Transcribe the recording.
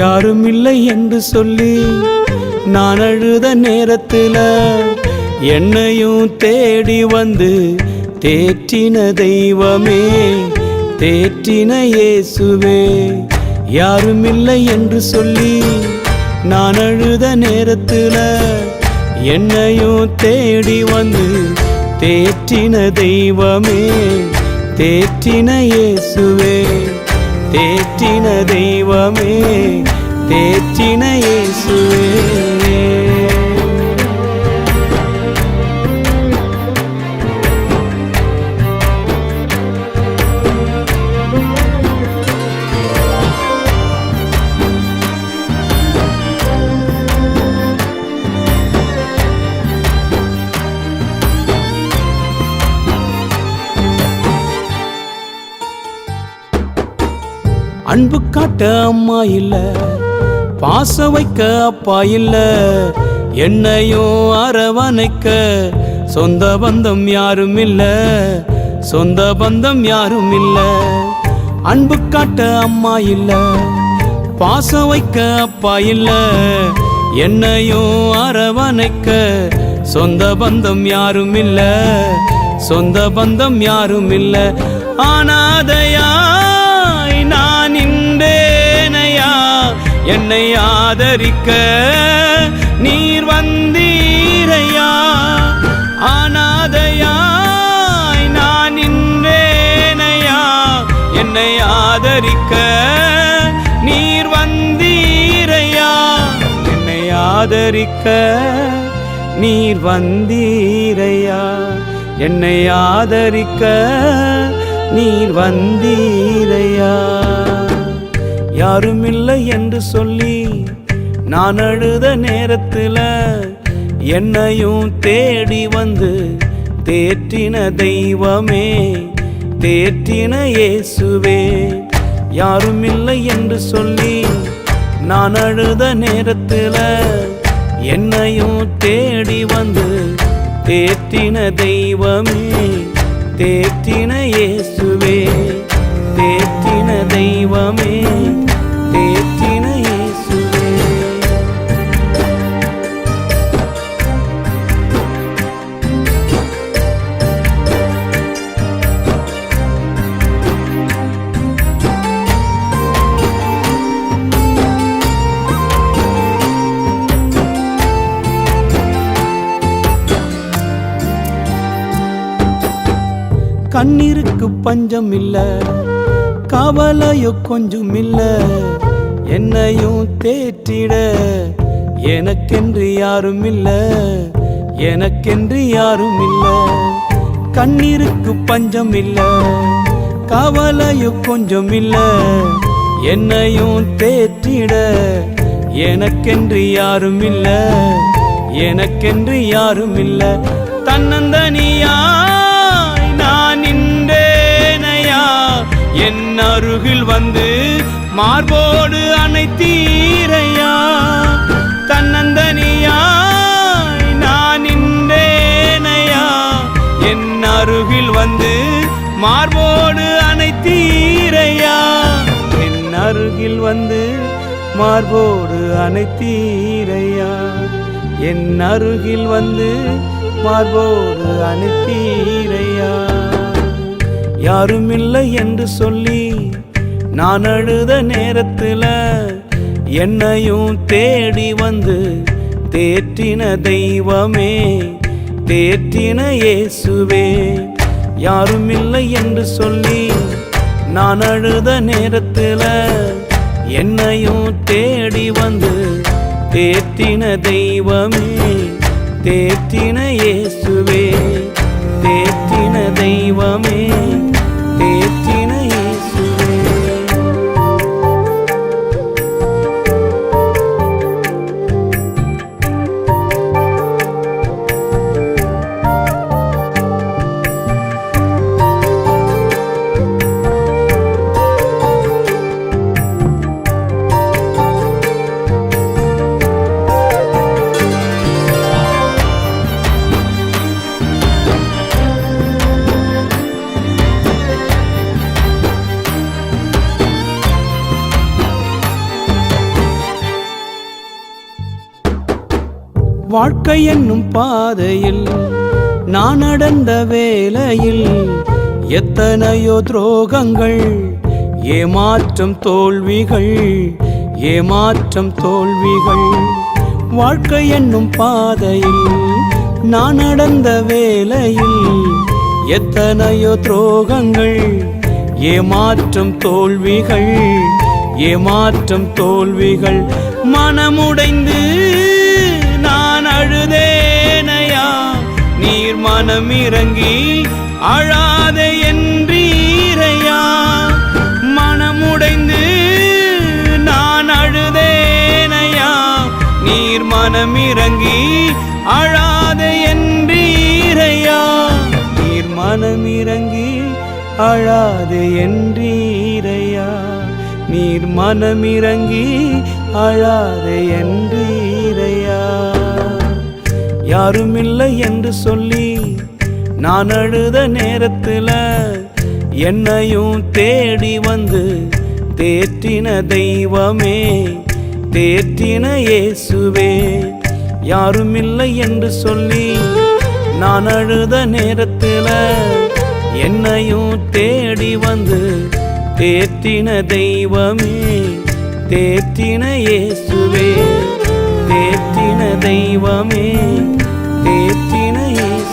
யாரும் இல்லை என்று சொல்லி நான் அழுத நேரத்தில் என்னையும் தேடி வந்து தேற்றின தெய்வமே, தேற்றின இயேசுவே. யாரும் இல்லை என்று சொல்லி நான் அழுத நேரத்தில் என்னையும் தேடி வந்து தேற்றின தெய்வமே, தேற்றின இயேசுவே, தேற்றின தெய்வமே, தேற்றின இயேசுவே. அன்பு காட்ட அம்மா இல்ல, பாச வைக்க அப்பா இல்ல, என்னையும் அரவணைக்க சொந்த பந்தம் யாரும் இல்ல, சொந்த பந்தம் யாரும் இல்ல. அன்பு காட்ட அம்மா இல்ல, பாச வைக்க அப்பா இல்ல, என்னையும் அரவணைக்க சொந்த பந்தம் யாரும் இல்ல, சொந்த பந்தம் யாரும் இல்ல. அனாதையா நான் நின்றேனையா, என்னை ஆதரிக்க நீர் வந்தீரையா. அனாதையாய் நான் நின்றேனையா, என்னை ஆதரிக்க நீர் வந்தீரையா, என்னை ஆதரிக்க நீர் வந்தீரையா, என்னை ஆதரிக்க நீர் வந்தீரையா. யாரும் இல்லை என்று சொல்லி நான் அழுத நேரத்தில் என்னையும் தேடி வந்து தேற்றின தெய்வமே, தேற்றின இயேசுவே. யாரும் இல்லை என்று சொல்லி நான் அழுத நேரத்தில் என்னையும் தேடி வந்து தேற்றின தெய்வமே, தேற்றின இயேசுவே, தேற்றின தெய்வமே, தேற்றின இயேசுவே. கண்ணீருக்கு பஞ்சம் இல்ல, கவலையோ கொஞ்சம் இல்ல, என்னையும் தேற்றிட எனக்கென்று யாரும் இல்ல, எனக்கென்று யாரும் இல்ல. கண்ணீருக்கு பஞ்சம் இல்ல, கவலையோ கொஞ்சம் இல்ல, என்னையும் தேற்றிட எனக்கென்று யாரும் இல்ல, எனக்கென்று யாரும் இல்ல. தன்னந்தனியா நான் நின்றேனையா, என் அருகில் வந்து மார்போடு அணைத்தீரையா. தன்னந்தனியாய் நான் நின்றேனையா, என் அருகில் வந்து மார்போடு அணைத்தீரையா, என் அருகில் வந்து மார்போடு அணைத்தீரையா, என் அருகில் வந்து மார்போடு அணைத்தீரையா. யாரும் இல்லை என்று சொல்லி நான் அழுத நேரத்தில் என்னையும் தேடி வந்து தேற்றின தெய்வமே, தேற்றின இயேசுவே. யாரும் இல்லை என்று சொல்லி நான் அழுத நேரத்தில் என்னையும் தேடி வந்து தேற்றின தெய்வமே, தேற்றின இயேசுவே, தேற்றின தெய்வமே, தேற்றின இயேசுவே. வாழ்க்கை என்னும் பாதையில் நான் நடந்த வேளையில் எத்தனையோ துரோகங்கள், ஏமாற்றம் தோல்விகள், ஏமாற்றம் தோல்விகள். வாழ்க்கை என்னும் பாதையில் நான் நடந்த வேளையில் எத்தனையோ துரோகங்கள், ஏமாற்றம் தோல்விகள், ஏமாற்றம் தோல்விகள். மனமுடைந்து நான் அழுதேனையா, நீர் மனமிறங்கி அழாதே என்றீரையா. மனமுடைந்து நான் அழுதேனையா, நீர் மனமிறங்கி அழாதே என்றீரையா. நீர் மனமிறங்கி அழாதே என்றீரையா. நீர் மனமிறங்கி அழாதே என்றீரையா. யாருமில்லை என்று சொல்லி நான் அழுத நேரத்துல என்னையும் தேடி வந்து தேற்றின தெய்வமே, தேற்றின இயேசுவே. யாருமில்லை என்று சொல்லி நான் அழுத நேரத்துல என்னையும் தேடி வந்து தேற்றின தெய்வமே, தேற்றின இயேசுவே, தேற்றின தெய்வமே, தேற்றின இயேசுவே.